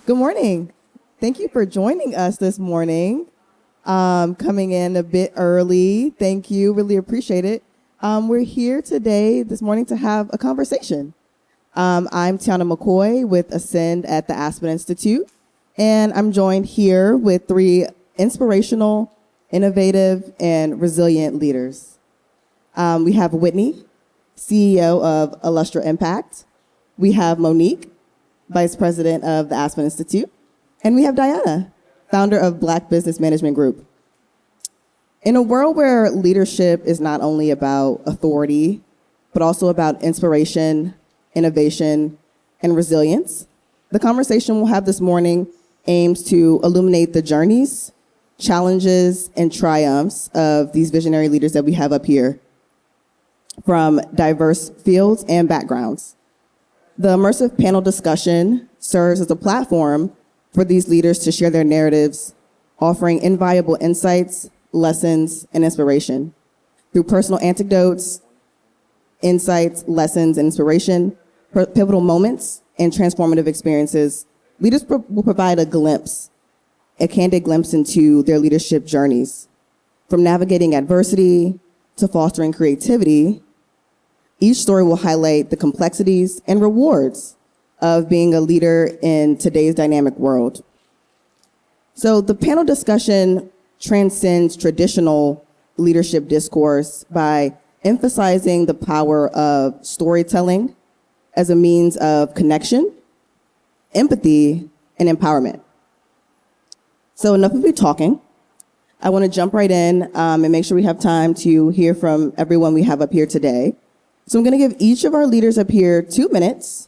Good morning. Thank you for joining us this morning. Coming in a bit early. Thank you. Really appreciate it. We're here this morning, to have a conversation. I'm Tiana McCoy with Ascend at the Aspen Institute, and I'm joined here with three inspirational, innovative, and resilient leaders. We have Whitney, CEO of Illustra Impact. We have Monique, Vice President of the Aspen Institute. And we have Diana, founder of Black Business Management Group. In a world where leadership is not only about authority, but also about inspiration, innovation, and resilience, the conversation we'll have this morning aims to illuminate the journeys, challenges, and triumphs of these visionary leaders that we have up here from diverse fields and backgrounds. The immersive panel discussion serves as a platform for these leaders to share their narratives, offering invaluable insights, lessons, and inspiration. Through personal anecdotes, insights, lessons, and inspiration, pivotal moments, and transformative experiences, leaders will provide a candid glimpse into their leadership journeys. From navigating adversity to fostering creativity, each story will highlight the complexities and rewards of being a leader in today's dynamic world. So the panel discussion transcends traditional leadership discourse by emphasizing the power of storytelling as a means of connection, empathy, and empowerment. So enough of me talking. I want to jump right in and make sure we have time to hear from everyone we have up here today. So I'm going to give each of our leaders up here 2 minutes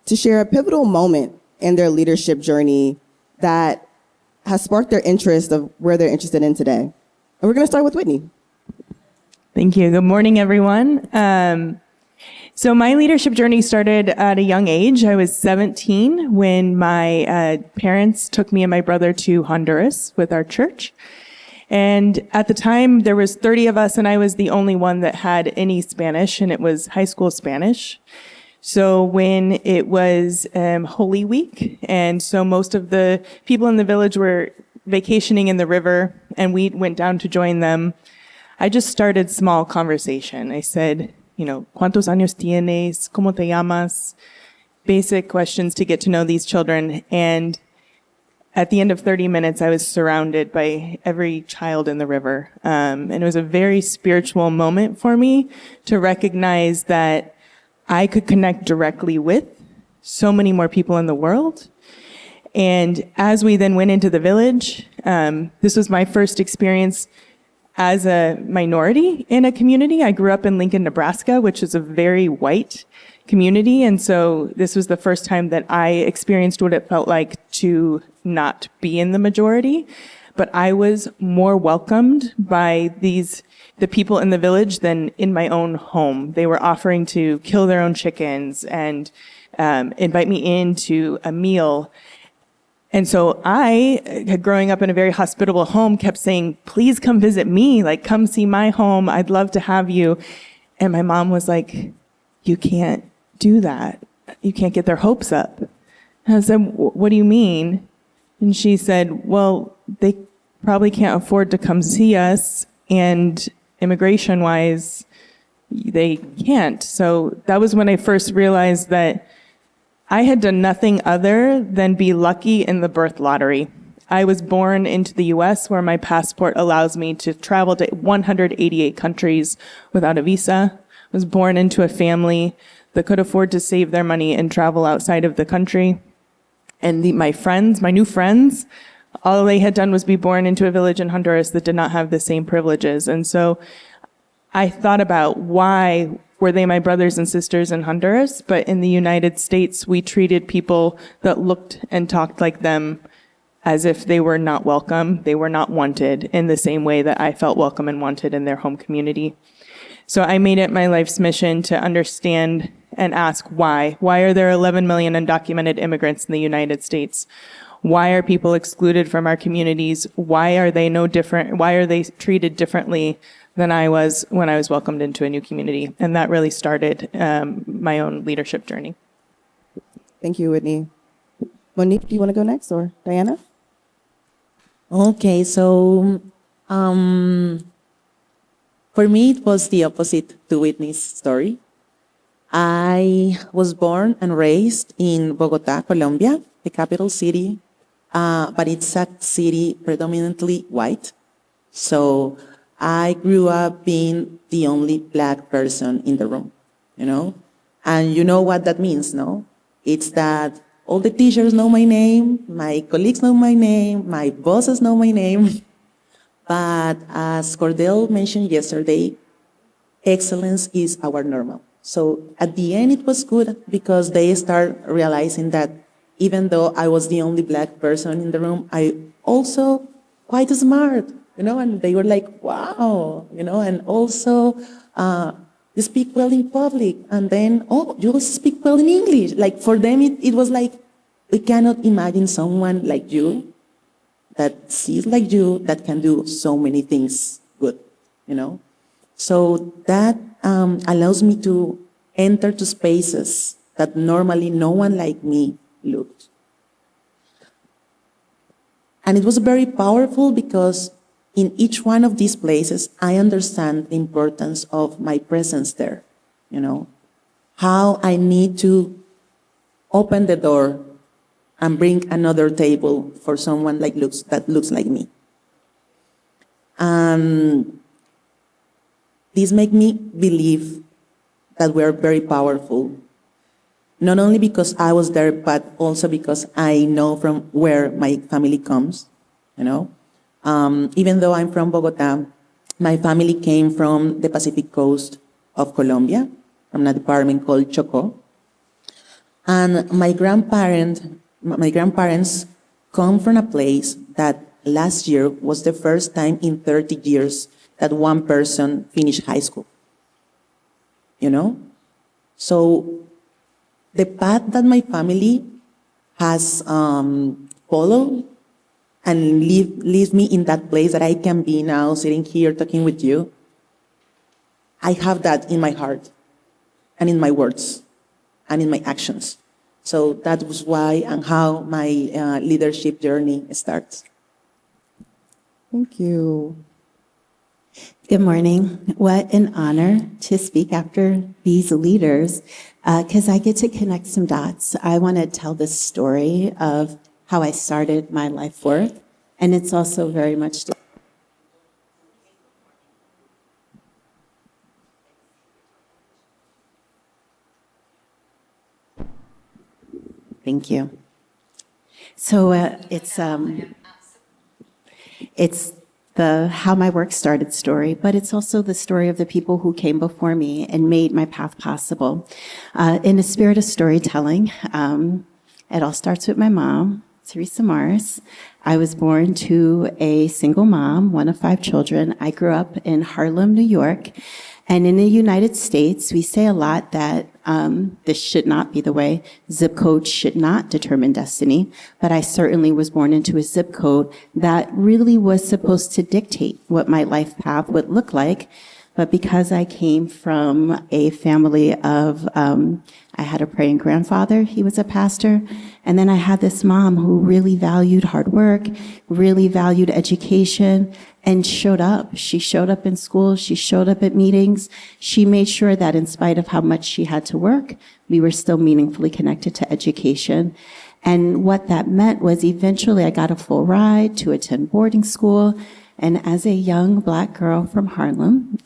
to share a pivotal moment in their leadership journey that has sparked their interest of where they're interested in today. And we're going to start with Whitney. Thank you. Good morning, everyone. So my leadership journey started at a young age. I was 17 when my parents took me and my brother to Honduras with our church. And at the time, there was 30 of us, and I was the only one that had any Spanish, and it was high school Spanish. So when it was Holy Week, and so most of the people in the village were vacationing in the river, and we went down to join them, I just started small conversation. I said, ¿Cuántos años tienes? ¿Cómo te llamas? Basic questions to get to know these children. And at the end of 30 minutes, I was surrounded by every child in the river. And it was a very spiritual moment for me to recognize that I could connect directly with so many more people in the world. And as we then went into the village, this was my first experience as a minority in a community. I grew up in Lincoln, Nebraska, which is a very white community. And so this was the first time that I experienced what it felt like to not be in the majority. But I was more welcomed by the people in the village than in my own home. They were offering to kill their own chickens and invite me into a meal. And so I, growing up in a very hospitable home, kept saying, please come visit me, come see my home. I'd love to have you. And my mom was like, you can't do that. You can't get their hopes up. And I said, what do you mean? And she said, well, they probably can't afford to come see us, and immigration-wise, they can't. So that was when I first realized that I had done nothing other than be lucky in the birth lottery. I was born into the U.S., where my passport allows me to travel to 188 countries without a visa. I was born into a family that could afford to save their money and travel outside of the country. And my new friends, all they had done was be born into a village in Honduras that did not have the same privileges. And so I thought about why were they my brothers and sisters in Honduras, but in the United States, we treated people that looked and talked like them as if they were not welcome, they were not wanted in the same way that I felt welcome and wanted in their home community. So I made it my life's mission to understand and ask why. Why are there 11 million undocumented immigrants in the United States? Why are people excluded from our communities? Why are they no different? Why are they treated differently than I was when I was welcomed into a new community? And that really started my own leadership journey. Thank you, Whitney. Monique, do you want to go next, or Diana? Okay, so for me, it was the opposite to Whitney's story. I was born and raised in Bogota, Colombia, the capital city, but it's a city predominantly white. So I grew up being the only black person in the room, you know? And you know what that means, no? It's that all the teachers know my name, my colleagues know my name, my bosses know my name. But as Cordell mentioned yesterday, excellence is our normal. So at the end, it was good because they start realizing that even though I was the only black person in the room, I also quite smart, and they were like, wow, and also you speak well in public. And then, oh, you also speak well in English. Like for them, it was like, we cannot imagine someone like you that sees like you that can do so many things good. So that allows me to enter to spaces that normally no one like me looked. And it was very powerful because in each one of these places, I understand the importance of my presence there, how I need to open the door and bring another table for someone that looks like me. This makes me believe that we're very powerful, not only because I was there, but also because I know from where my family comes, Even though I'm from Bogota, my family came from the Pacific coast of Colombia, from a department called Chocó. And my grandparents come from a place that last year was the first time in 30 years that one person finished high school. So the path that my family has followed and leaves me in that place that I can be now sitting here talking with you, I have that in my heart and in my words and in my actions. So that was why and how my leadership journey starts. Thank you. Good morning. What an honor to speak after these leaders, because I get to connect some dots. I want to tell the story of how I started my life work, and it's also very much. Thank you. So it's the how my work started story, but it's also the story of the people who came before me and made my path possible. In a spirit of storytelling, it all starts with my mom, Teresa Mars. I was born to a single mom, one of 5 children. I grew up in Harlem, New York. And in the United States, we say a lot that this should not be the way. Zip codes should not determine destiny. But I certainly was born into a zip code that really was supposed to dictate what my life path would look like. But because I came from a family of, I had a praying grandfather, he was a pastor, and then I had this mom who really valued hard work, really valued education, and showed up. She showed up in school, she showed up at meetings, she made sure that in spite of how much she had to work, we were still meaningfully connected to education. And what that meant was eventually I got a full ride to attend boarding school, and as a young Black girl from Harlem,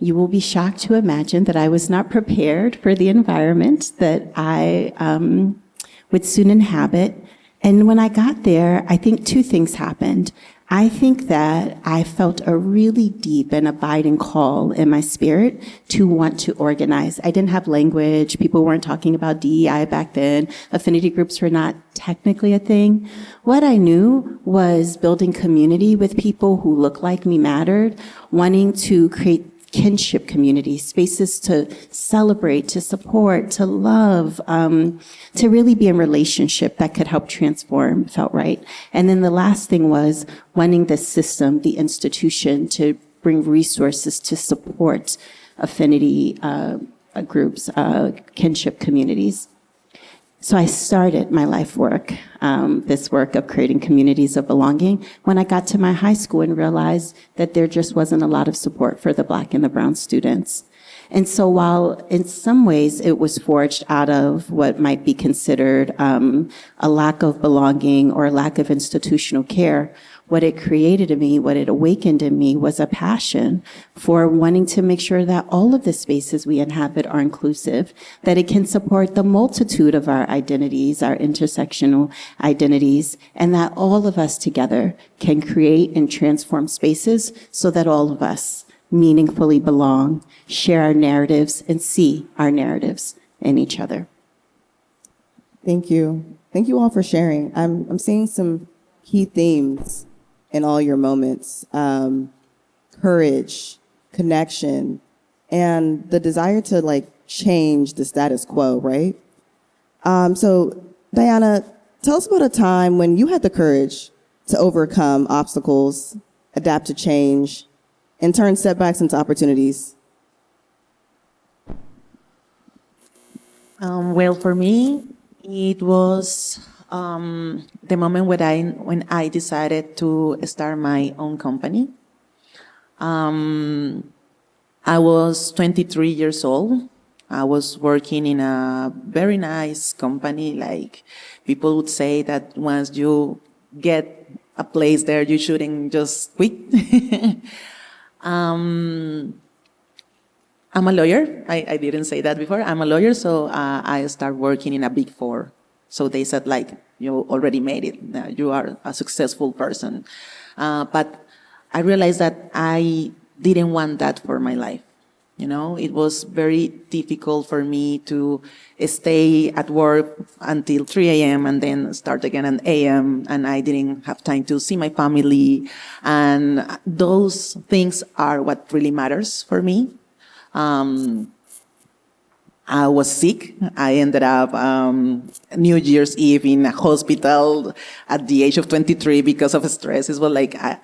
you will be shocked to imagine that I was not prepared for the environment that I would soon inhabit. And when I got there, I think 2 things happened. I think that I felt a really deep and abiding call in my spirit to want to organize. I didn't have language. People weren't talking about DEI back then. Affinity groups were not technically a thing. What I knew was building community with people who looked like me mattered, wanting to create kinship communities, spaces to celebrate, to support, to love, to really be in relationship that could help transform, felt right. And then the last thing was wanting the system, the institution, to bring resources to support affinity groups, kinship communities. So I started my life work, this work of creating communities of belonging, when I got to my high school and realized that there just wasn't a lot of support for the Black and the brown students. And so while in some ways it was forged out of what might be considered a lack of belonging or a lack of institutional care, what it created in me, what it awakened in me was a passion for wanting to make sure that all of the spaces we inhabit are inclusive, that it can support the multitude of our identities, our intersectional identities, and that all of us together can create and transform spaces so that all of us meaningfully belong, share our narratives, and see our narratives in each other. Thank you. Thank you all for sharing. I'm seeing some key themes in all your moments. Courage, connection, and the desire to change the status quo, right? So Diana, tell us about a time when you had the courage to overcome obstacles, adapt to change, and turn setbacks into opportunities. Well, for me, it was the moment when I decided to start my own company. I was 23 years old. I was working in a very nice company. Like, people would say that once you get a place there, you shouldn't just quit. I'm a lawyer. I didn't say that before. I'm a lawyer, so I started working in a Big Four. So they said, you already made it. You are a successful person. But I realized that I didn't want that for my life. It was very difficult for me to stay at work until 3 a.m. and then start again at a.m. And I didn't have time to see my family. And those things are what really matters for me. I was sick. I ended up New Year's Eve in a hospital at the age of 23 because of stress. It was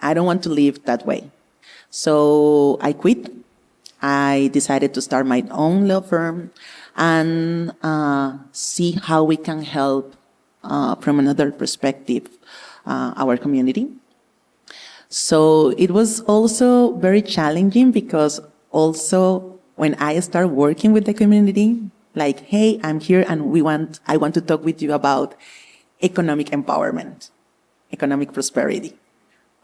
I don't want to live that way. So I quit. I decided to start my own law firm and see how we can help from another perspective our community. So it was also very challenging because also when I started working with the community, hey, I'm here and I want to talk with you about economic empowerment, economic prosperity.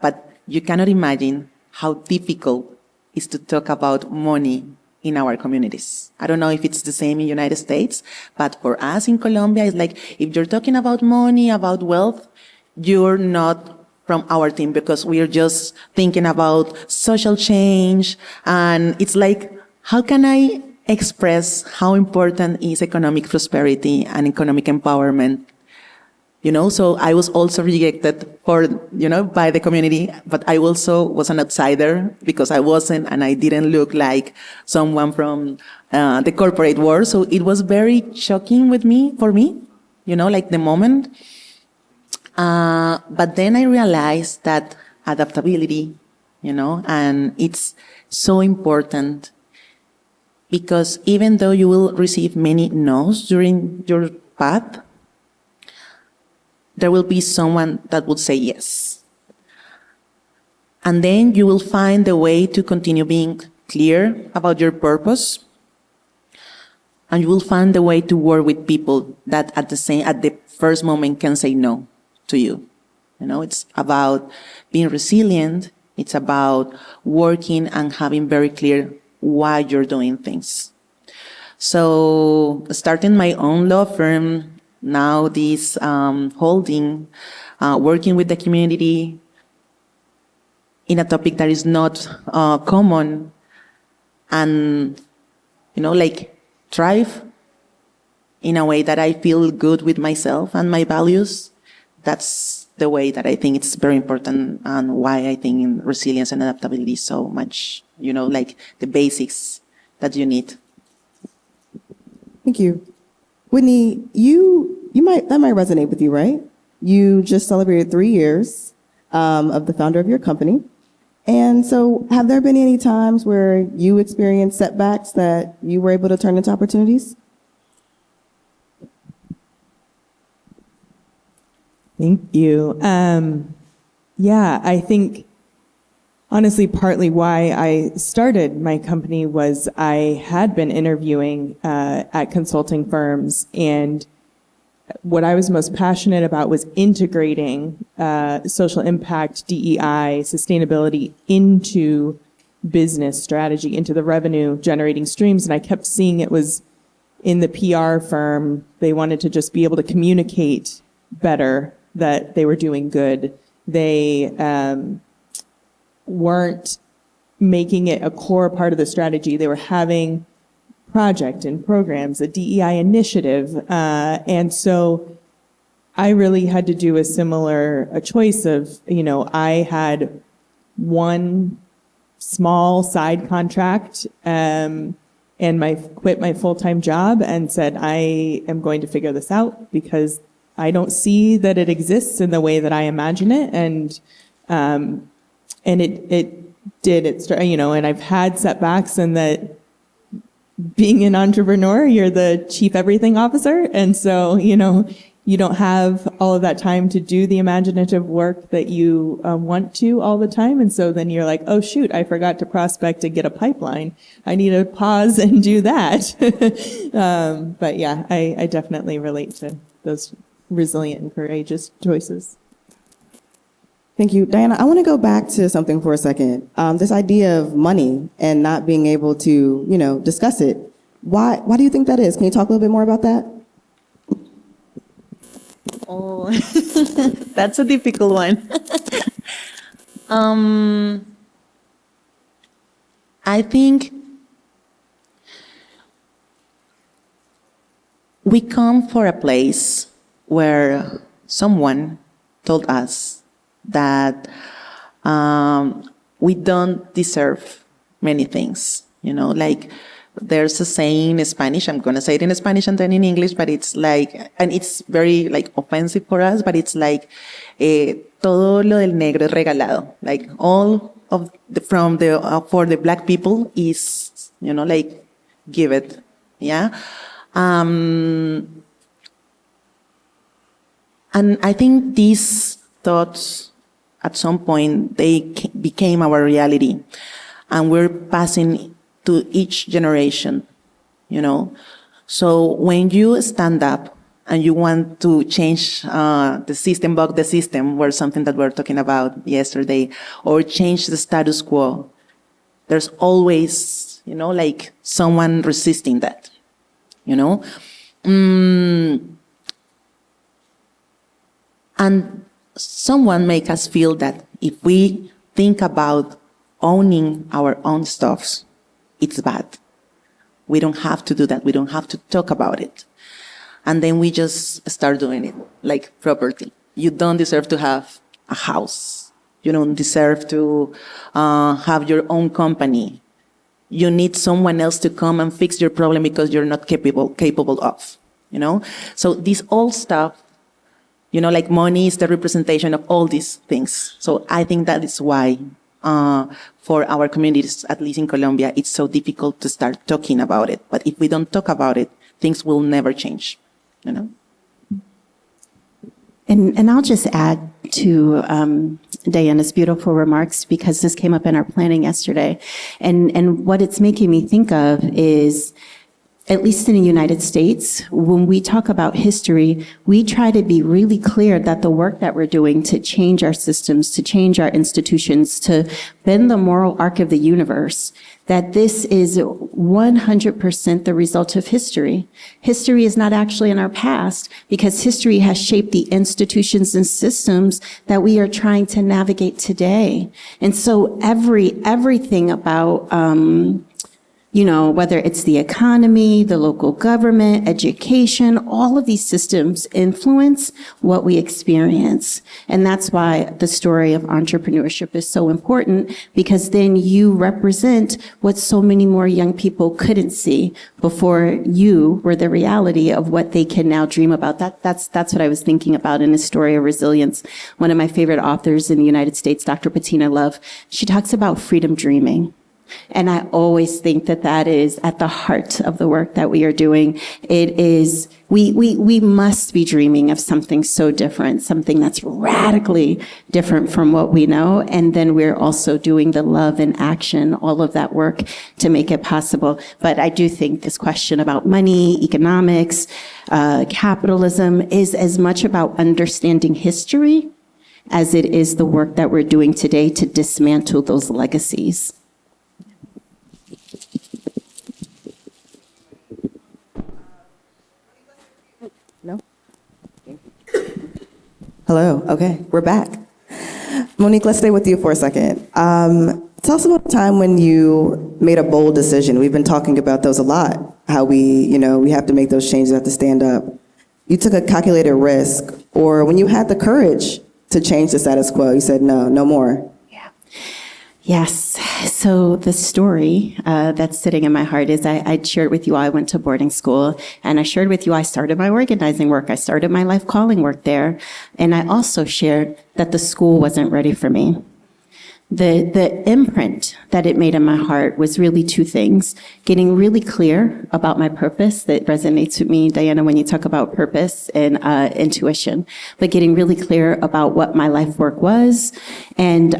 But you cannot imagine how difficult it is to talk about money in our communities. I don't know if it's the same in the United States, but for us in Colombia, it's if you're talking about money, about wealth, you're not from our team because we are just thinking about social change. And it's how can I express how important is economic prosperity and economic empowerment? So I was also rejected by the community, but I also was an outsider because I wasn't and I didn't look like someone from the corporate world. So it was very shocking for me, the moment. But then I realized that adaptability, and it's so important because even though you will receive many no's during your path, there will be someone that would say yes. And then you will find a way to continue being clear about your purpose. And you will find a way to work with people that at the first moment can say no to you. It's about being resilient. It's about working and having very clear why you're doing things. So starting my own law firm, now this holding, working with the community in a topic that is not common and, thrive in a way that I feel good with myself and my values. That's the way that I think it's very important and why I think in resilience and adaptability is so much, the basics that you need. Thank you. Whitney, that might resonate with you, right? You just celebrated 3 years of the founder of your company. And so have there been any times where you experienced setbacks that you were able to turn into opportunities? Thank you. Yeah, I think honestly, partly why I started my company was I had been interviewing at consulting firms, and what I was most passionate about was integrating social impact, DEI, sustainability into business strategy, into the revenue generating streams. And I kept seeing it was in the PR firm, they wanted to just be able to communicate better that they were doing good. They weren't making it a core part of the strategy. They were having project and programs, a DEI initiative. And so I really had to do a choice of, I had one small side contract and quit my full-time job and said, I am going to figure this out because I don't see that it exists in the way that I imagine it. And it did, and I've had setbacks in that being an entrepreneur, you're the chief everything officer. And so, you don't have all of that time to do the imaginative work that you want to all the time. And so then you're like, oh, shoot, I forgot to prospect and get a pipeline. I need to pause and do that. But yeah, I definitely relate to those resilient and courageous choices. Thank you. Diana, I want to go back to something for a second. This idea of money and not being able to, discuss it. Why do you think that is? Can you talk a little bit more about that? Oh, that's a difficult one. I think we come for a place where someone told us that we don't deserve many things, like there's a saying in Spanish, I'm going to say it in Spanish and then in English, but it's like, and it's very offensive for us, but it's like, todo lo del negro es regalado. Like all of for the black people is, give it. Yeah. And I think these thoughts at some point, they became our reality, and we're passing to each generation, So when you stand up and you want to change the system, buck the system, were something that we were talking about yesterday, or change the status quo, there's always, someone resisting that, And someone make us feel that if we think about owning our own stuffs, it's bad. We don't have to do that. We don't have to talk about it. And then we just start doing it, like property. You don't deserve to have a house. You don't deserve to have your own company. You need someone else to come and fix your problem because you're not capable of, So this all stuff, like money is the representation of all these things. So I think that is why for our communities, at least in Colombia, it's so difficult to start talking about it. But if we don't talk about it, things will never change, And I'll just add to Diana's beautiful remarks, because this came up in our planning yesterday. And what it's making me think of is, at least in the United States, when we talk about history, we try to be really clear that the work that we're doing to change our systems, to change our institutions, to bend the moral arc of the universe, that this is 100% the result of history. History is not actually in our past, because history has shaped the institutions and systems that we are trying to navigate today. And so everything about, whether it's the economy, the local government, education, all of these systems influence what we experience. And that's why the story of entrepreneurship is so important, because then you represent what so many more young people couldn't see before you were the reality of what they can now dream about. That's what I was thinking about in A Story of Resilience. One of my favorite authors in the United States, Dr. Bettina Love, she talks about freedom dreaming. And I always think that that is at the heart of the work that we are doing. It is, we must be dreaming of something so different, something that's radically different from what we know. And then we're also doing the love and action, all of that work to make it possible. But I do think this question about money, economics, capitalism is as much about understanding history as it is the work that we're doing today to dismantle those legacies. No? Hello. Okay, we're back. Monique, let's stay with you for a second. Tell us about the time when you made a bold decision. We've been talking about those a lot, how we have to make those changes, have to stand up. You took a calculated risk, or when you had the courage to change the status quo, you said, no more. Yeah. Yes. So the story that's sitting in my heart is I shared with you I went to boarding school, and I shared with you I started my organizing work. I started my life calling work there. And I also shared that the school wasn't ready for me. The imprint that it made in my heart was really two things: getting really clear about my purpose. That resonates with me, Diana, when you talk about purpose and intuition, but getting really clear about what my life work was, and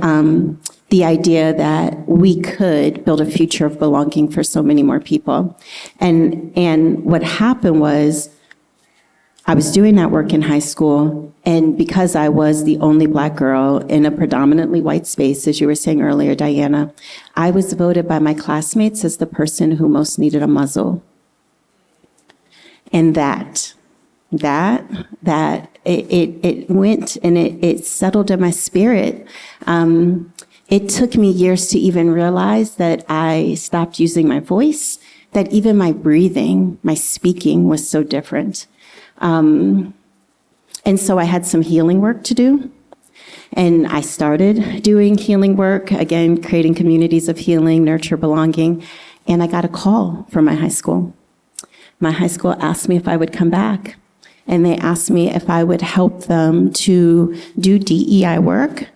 the idea that we could build a future of belonging for so many more people. And what happened was, I was doing that work in high school, and because I was the only Black girl in a predominantly white space, as you were saying earlier, Diana, I was voted by my classmates as the person who most needed a muzzle. And that it went and it settled in my spirit. It took me years to even realize that I stopped using my voice, that even my breathing, my speaking was so different. And so I had some healing work to do. And I started doing healing work, again, creating communities of healing, nurture, belonging. And I got a call from my high school. My high school asked me if I would come back. And they asked me if I would help them to do DEI work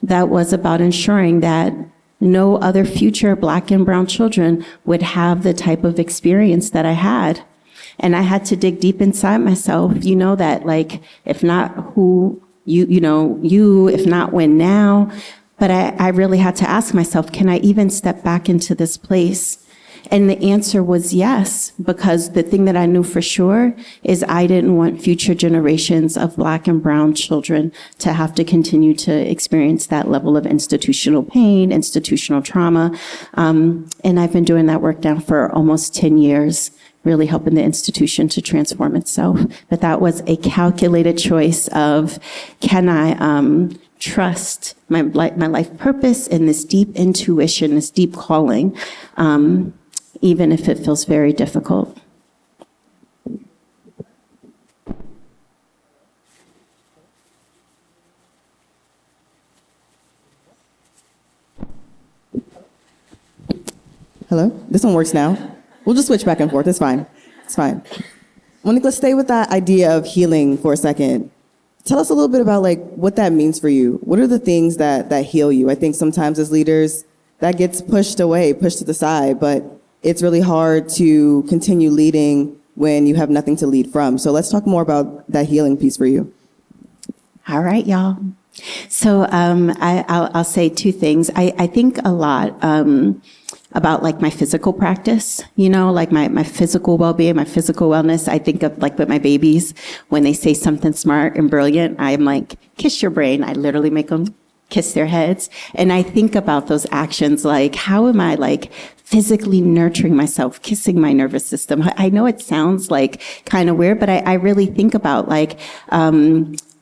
that was about ensuring that no other future Black and brown children would have the type of experience that I had. And I had to dig deep inside myself, that like, if not who, if not when now. But I really had to ask myself, can I even step back into this place? And the answer was yes, because the thing that I knew for sure is I didn't want future generations of Black and brown children to have to continue to experience that level of institutional pain, institutional trauma. And I've been doing that work now for almost 10 years. Really helping the institution to transform itself. But that was a calculated choice of, can I trust my life purpose and this deep intuition, this deep calling, even if it feels very difficult. Hello? This one works now. We'll just switch back and forth. It's fine. It's fine. Monique, let's stay with that idea of healing for a second. Tell us a little bit about what that means for you. What are the things that heal you? I think sometimes as leaders, that gets pushed away, pushed to the side, but it's really hard to continue leading when you have nothing to lead from. So let's talk more about that healing piece for you. All right, y'all. So I'll say two things. I think a lot about my physical practice, my physical well-being, my physical wellness. I think of with my babies, when they say something smart and brilliant, I'm like, kiss your brain. I literally make them kiss their heads. And I think about those actions, how am I physically nurturing myself, kissing my nervous system? I know it sounds kind of weird, but I really think about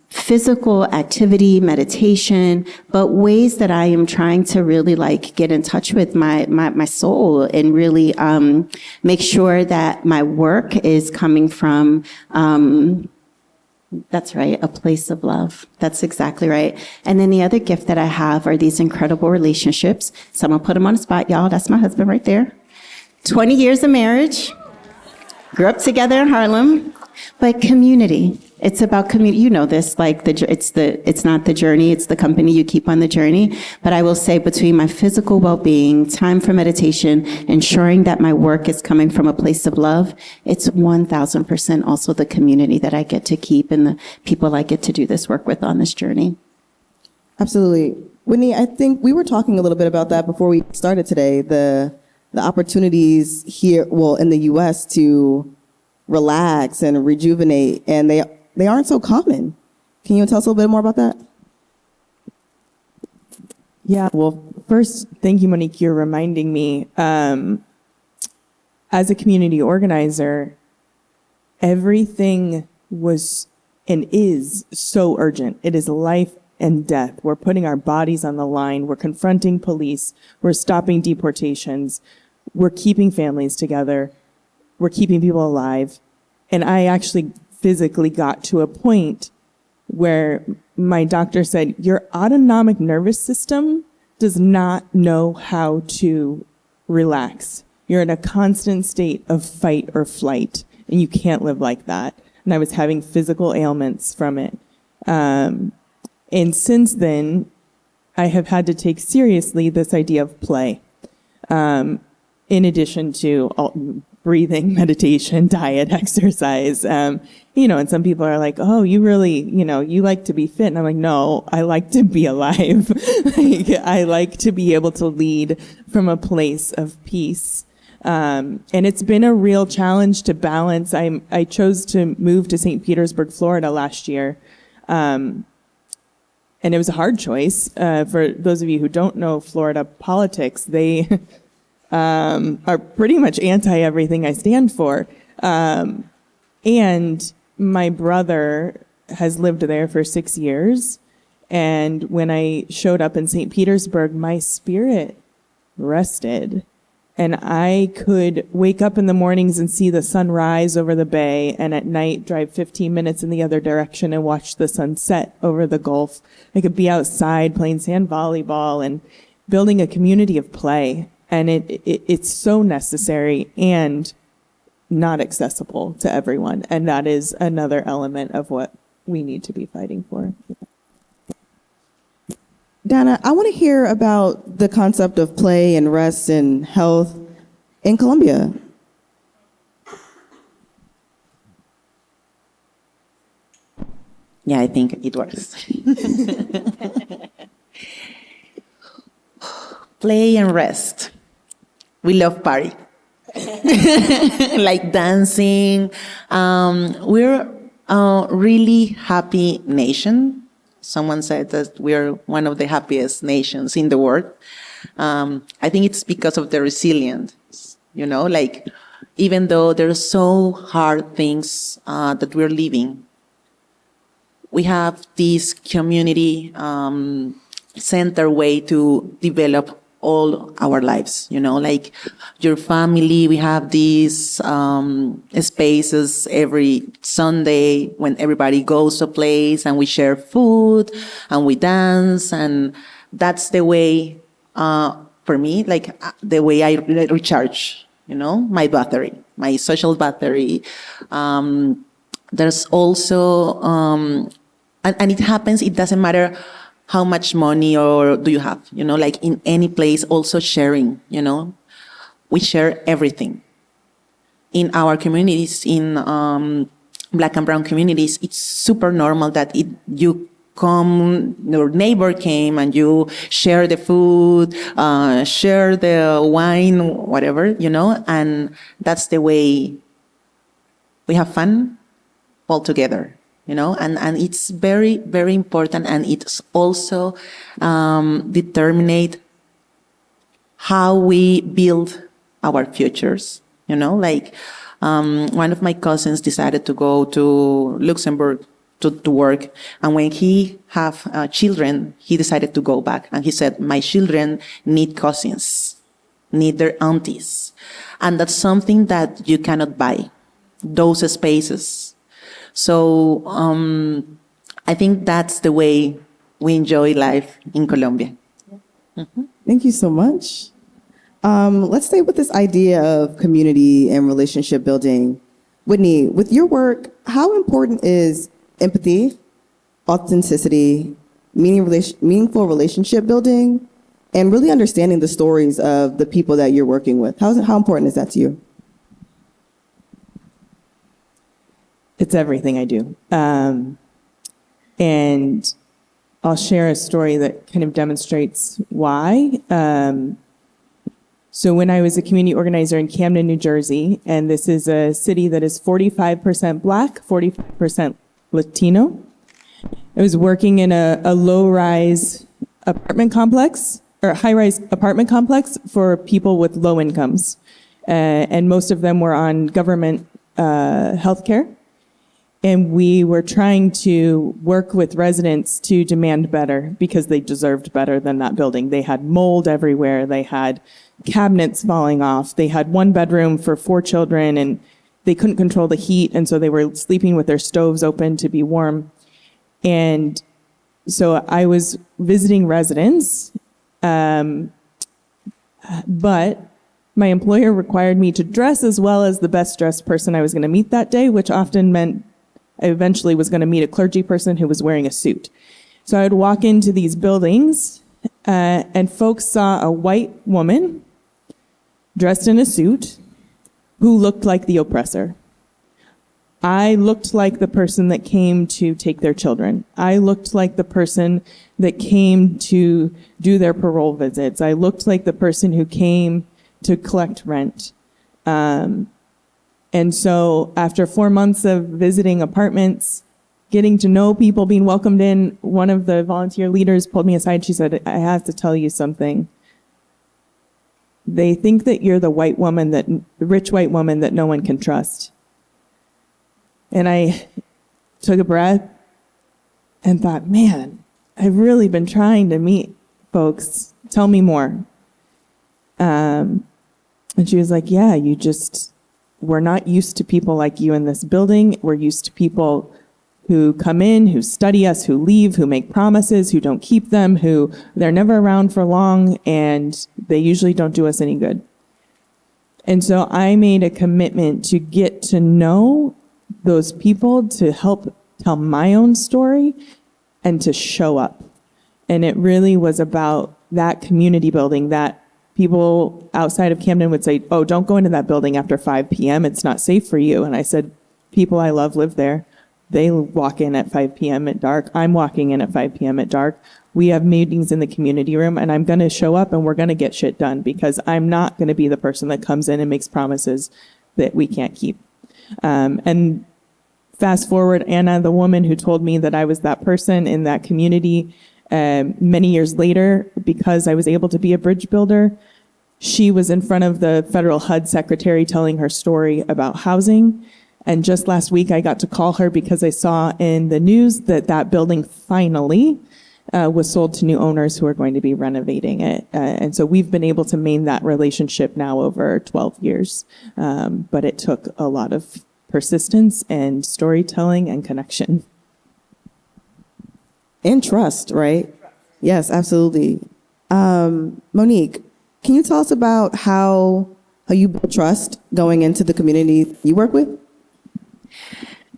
physical activity, meditation, but ways that I am trying to really get in touch with my soul and really make sure that my work is coming from, that's right, a place of love. That's exactly right. And then the other gift that I have are these incredible relationships. Someone put them on the spot, y'all. That's my husband right there. 20 years of marriage. Grew up together in Harlem. But community, it's about community. You know this, like it's not the journey, it's the company you keep on the journey. But I will say, between my physical well-being, time for meditation, ensuring that my work is coming from a place of love, it's 1,000% also the community that I get to keep and the people I get to do this work with on this journey. Absolutely. Whitney, I think we were talking a little bit about that before we started today, the opportunities here, well, in the U.S. to relax and rejuvenate, and they aren't so common. Can you tell us a little bit more about that? Yeah, well, first, thank you, Monique. You're reminding me, as a community organizer, everything was and is so urgent. It is life and death. We're putting our bodies on the line. We're confronting police. We're stopping deportations. We're keeping families together. We're keeping people alive. And I actually physically got to a point where my doctor said, your autonomic nervous system does not know how to relax. You're in a constant state of fight or flight, and you can't live like that. And I was having physical ailments from it. And since then, I have had to take seriously this idea of play, in addition to breathing, meditation, diet, exercise. And some people are like, oh, you really, you like to be fit. And I'm like, no, I like to be alive. I like to be able to lead from a place of peace. And it's been a real challenge to balance. I chose to move to St. Petersburg, Florida last year. And it was a hard choice. For those of you who don't know Florida politics, they are pretty much anti-everything I stand for. And my brother has lived there for 6 years. And when I showed up in St. Petersburg, my spirit rested. And I could wake up in the mornings and see the sun rise over the bay, and at night drive 15 minutes in the other direction and watch the sun set over the Gulf. I could be outside playing sand volleyball and building a community of play. And it's so necessary and not accessible to everyone. And that is another element of what we need to be fighting for. Dana, I want to hear about the concept of play and rest and health in Colombia. Yeah, I think it works. Play and rest. We love party. Like dancing. We're a really happy nation. Someone said that we're one of the happiest nations in the world. I think it's because of the resilience, like even though there's so hard things that we're living, we have this community center way to develop all our lives, like your family. We have these spaces every Sunday when everybody goes to a place and we share food and we dance. And that's the way, for me, like the way I recharge, my battery, my social battery. There's also, and it happens, it doesn't matter how much money or do you have, like in any place, also sharing, we share everything. In our communities, in Black and brown communities, it's super normal that you come, your neighbor came and you share the food, share the wine, whatever, and that's the way we have fun all together. And it's very, very important, and it's also determinate how we build our futures. Like one of my cousins decided to go to Luxembourg to work, and when he have children, he decided to go back, and he said, my children need cousins, need their aunties, and that's something that you cannot buy, those spaces. So I think that's the way we enjoy life in Colombia. Mm-hmm. Thank you so much. Let's stay with this idea of community and relationship building. Whitney, with your work, how important is empathy, authenticity, meaningful relationship building, and really understanding the stories of the people that you're working with? How important is that to you? It's everything I do. And I'll share a story that kind of demonstrates why. So when I was a community organizer in Camden, New Jersey, and this is a city that is 45% Black, 45% Latino, I was working in a low-rise apartment complex, or high-rise apartment complex for people with low incomes. And most of them were on government health care. And we were trying to work with residents to demand better because they deserved better than that building. They had mold everywhere. They had cabinets falling off. They had one bedroom for 4 children, and they couldn't control the heat. And so they were sleeping with their stoves open to be warm. And so I was visiting residents, but my employer required me to dress as well as the best dressed person I was going to meet that day, which often meant I eventually was going to meet a clergy person who was wearing a suit. So I would walk into these buildings, and folks saw a white woman dressed in a suit who looked like the oppressor. I looked like the person that came to take their children. I looked like the person that came to do their parole visits. I looked like the person who came to collect rent. And so after 4 months of visiting apartments, getting to know people, being welcomed in, one of the volunteer leaders pulled me aside. She said, I have to tell you something. They think that you're the rich white woman that no one can trust. And I took a breath and thought, man, I've really been trying to meet folks. Tell me more. And she was like, yeah, we're not used to people like you in this building. We're used to people who come in, who study us, who leave, who make promises, who don't keep them, who they're never around for long, and they usually don't do us any good. And so I made a commitment to get to know those people, to help tell my own story, and to show up. And it really was about that community building, that people outside of Camden would say, oh, don't go into that building after 5 p.m. It's not safe for you. And I said, people I love live there. They walk in at 5 p.m. at dark. I'm walking in at 5 p.m. at dark. We have meetings in the community room, and I'm going to show up and we're going to get shit done, because I'm not going to be the person that comes in and makes promises that we can't keep. And fast forward, Anna, the woman who told me that I was that person in that community, many years later, because I was able to be a bridge builder, she was in front of the federal HUD secretary telling her story about housing. And just last week, I got to call her because I saw in the news that that building finally was sold to new owners who are going to be renovating it. And so we've been able to maintain that relationship now over 12 years. But it took a lot of persistence and storytelling and connection. And trust, right? Yes, absolutely. Monique, can you tell us about how you build trust going into the community you work with?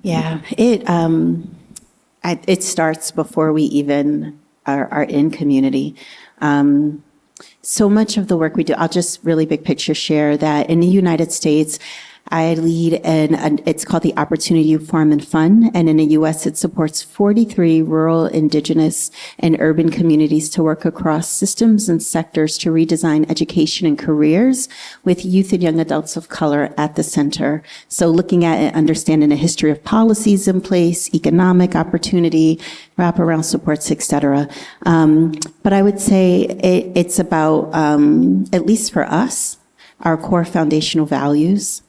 Yeah, it starts before we even are in community. So much of the work we do, I'll just really big picture share that in the United States, I lead it's called the Opportunity Farm and Fund, and in the U.S. it supports 43 rural, indigenous, and urban communities to work across systems and sectors to redesign education and careers with youth and young adults of color at the center. So looking at and understanding the history of policies in place, economic opportunity, wraparound supports, et cetera. But I would say it's about, at least for us, our core foundational values.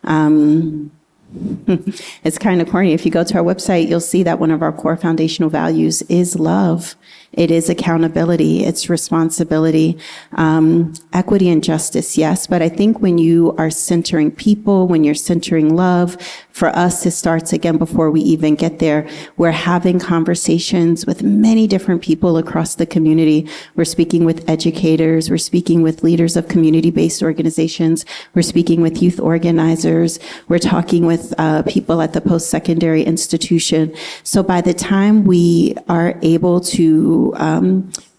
It's kind of corny. If you go to our website, you'll see that one of our core foundational values is love, It is accountability. It's responsibility. Equity and justice, yes. But I think when you are centering people, when you're centering love, for us, it starts again before we even get there. We're having conversations with many different people across the community. We're speaking with educators. We're speaking with leaders of community-based organizations. We're speaking with youth organizers. We're talking with people at the post-secondary institution. So by the time we are able to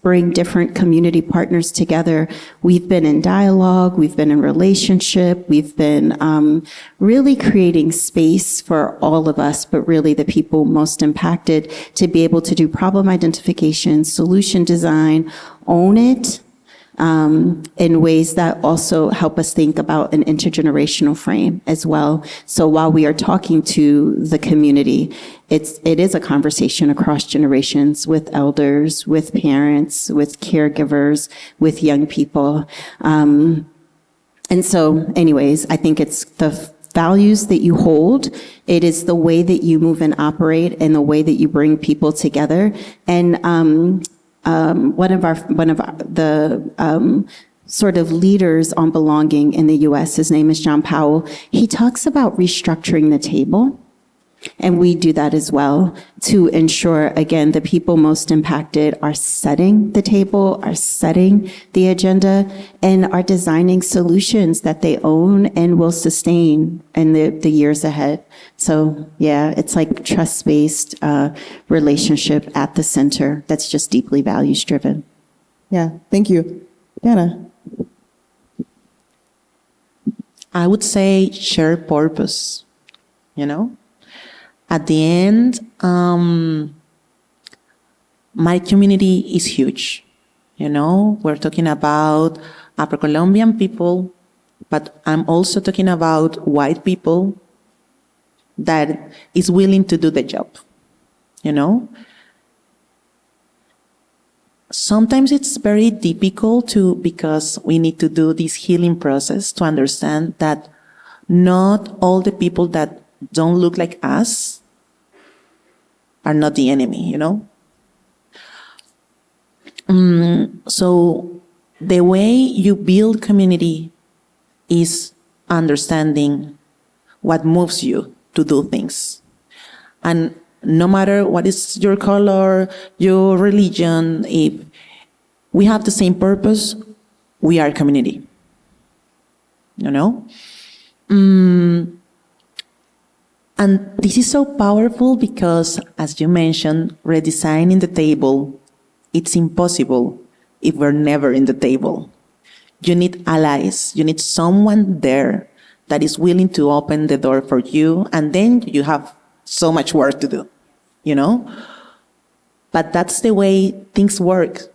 bring different community partners together, we've been in dialogue, we've been in relationship, we've been really creating space for all of us, but really the people most impacted to be able to do problem identification, solution design, own it, in ways that also help us think about an intergenerational frame as well. So while we are talking to the community, it is a conversation across generations with elders, with parents, with caregivers, with young people. And so anyways, I think it's the values that you hold. It is the way that you move and operate and the way that you bring people together. And one of the sort of leaders on belonging in the U.S., his name is John Powell. He talks about restructuring the table, and we do that as well to ensure, again, the people most impacted are setting the table, are setting the agenda, and are designing solutions that they own and will sustain in the years ahead. So, yeah, it's like trust-based relationship at the center that's just deeply values-driven. Yeah, thank you. Dana? I would say shared purpose, you know? At the end, my community is huge. You know, we're talking about Afro-Colombian people, but I'm also talking about white people that is willing to do the job, you know? Sometimes it's very difficult because we need to do this healing process to understand that not all the people that don't look like us are not the enemy, you know? So the way you build community is understanding what moves you to do things. And no matter what is your color, your religion, if we have the same purpose, we are community, you know? And this is so powerful because, as you mentioned, redesigning the table, it's impossible if we're never in the table. You need allies. You need someone there that is willing to open the door for you, and then you have so much work to do, you know? But that's the way things work.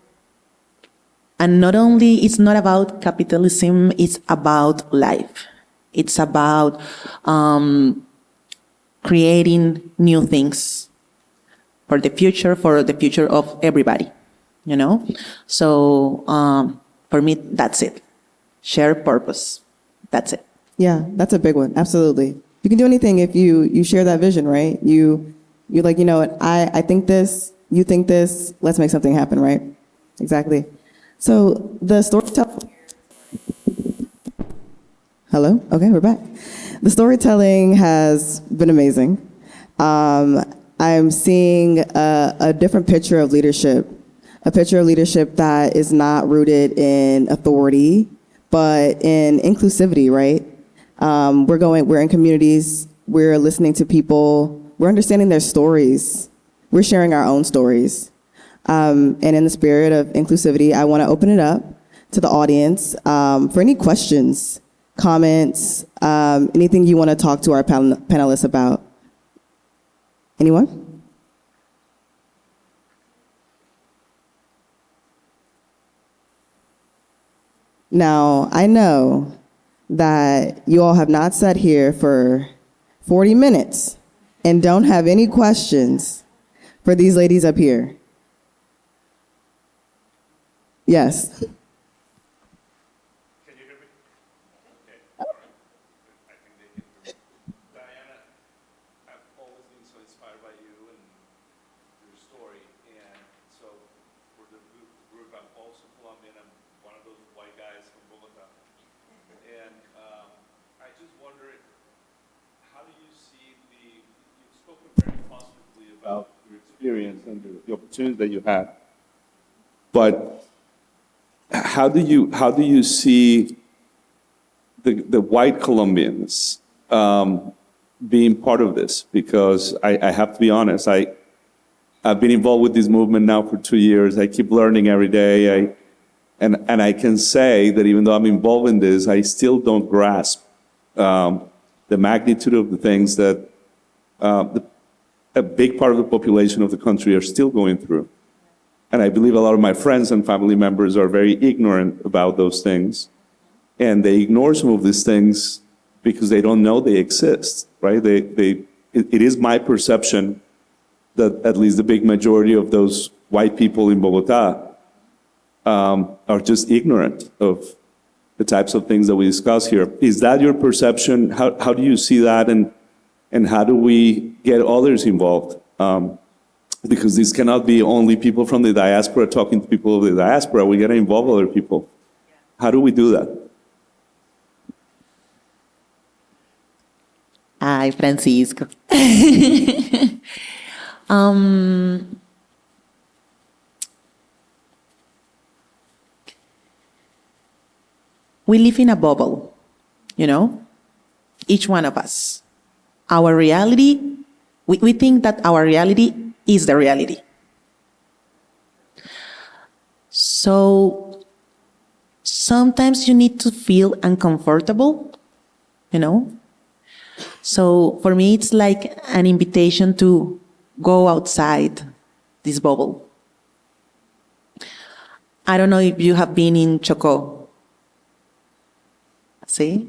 And not only, it's not about capitalism, it's about life. It's about creating new things for the future of everybody, you know? So for me, that's it. Share purpose. That's it. Yeah, that's a big one. Absolutely. You can do anything if you share that vision, right? You're like, you know what, I think this, you think this, let's make something happen, right? Exactly. So the storytelling. Hello? Okay, we're back. The storytelling has been amazing. I'm seeing a different picture of leadership, a picture of leadership that is not rooted in authority, but in inclusivity, right? We're in communities, we're listening to people, we're understanding their stories, we're sharing our own stories. And in the spirit of inclusivity, I want to open it up to the audience for any questions, comments, anything you want to talk to our panelists about. Anyone? Now, I know that you all have not sat here for 40 minutes and don't have any questions for these ladies up here. Yes. Can you hear me? Okay, all right. I think they can hear me. Diana, I've always been so inspired by you and your story, and so Colombian. I'm one of those white guys from Bogota. And I just wonder, how do you see you've spoken very positively about your experience and the opportunities that you had. But how do you see the white Colombians being part of this? Because I have to be honest, I've been involved with this movement now for 2 years. I keep learning every day. And I can say that even though I'm involved in this, I still don't grasp the magnitude of the things that a big part of the population of the country are still going through. And I believe a lot of my friends and family members are very ignorant about those things. And they ignore some of these things because they don't know they exist, right? It is my perception that at least the big majority of those white people in Bogota are just ignorant of the types of things that we discuss here. Is that your perception? How do you see that? And how do we get others involved? Because this cannot be only people from the diaspora talking to people of the diaspora. We got to involve other people. How do we do that? Hi, Francisco. We live in a bubble, you know, each one of us. Our reality, we think that our reality is the reality. So sometimes you need to feel uncomfortable, you know. So for me, it's like an invitation to go outside this bubble. I don't know if you have been in Chocó. See?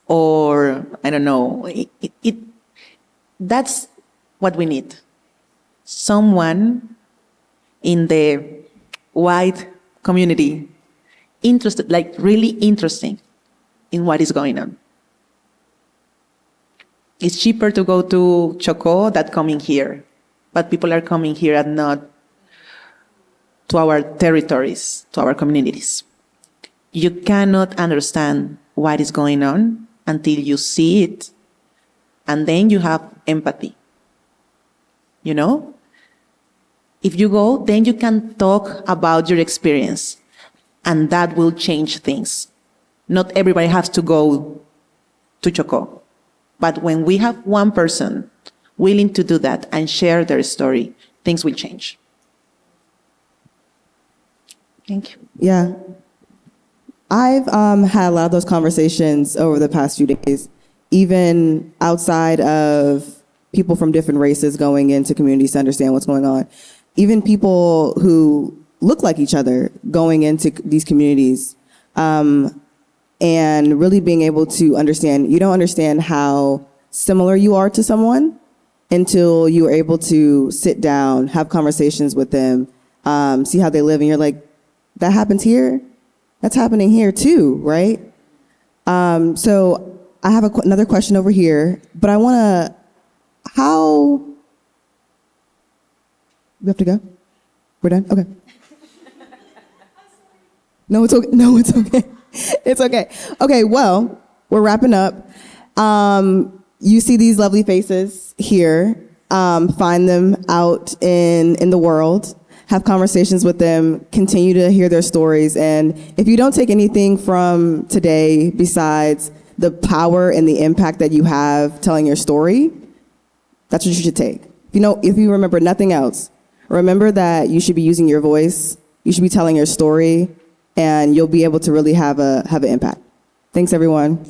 Or, I don't know, that's what we need. Someone in the white community interested, like really interesting in what is going on. It's cheaper to go to Chocó than coming here, but people are coming here and not to our territories, to our communities. You cannot understand what is going on until you see it, and then you have empathy. You know? If you go, then you can talk about your experience, and that will change things. Not everybody has to go to Chocó, but when we have one person willing to do that and share their story, things will change. Thank you. Yeah. I've had a lot of those conversations over the past few days, even outside of people from different races going into communities to understand what's going on. Even people who look like each other going into these communities and really being able to understand. You don't understand how similar you are to someone until you are able to sit down, have conversations with them, see how they live, and you're like, that happens here? That's happening here too, right? So I have another question over here, but I want to, we have to go? We're done? Okay. No, it's okay. No, it's okay. It's okay. Okay, well, we're wrapping up. You see these lovely faces here. Find them out in the world. Have conversations with them, continue to hear their stories. And if you don't take anything from today besides the power and the impact that you have telling your story, that's what you should take. If you remember nothing else, remember that you should be using your voice, you should be telling your story, and you'll be able to really have an impact. Thanks, everyone.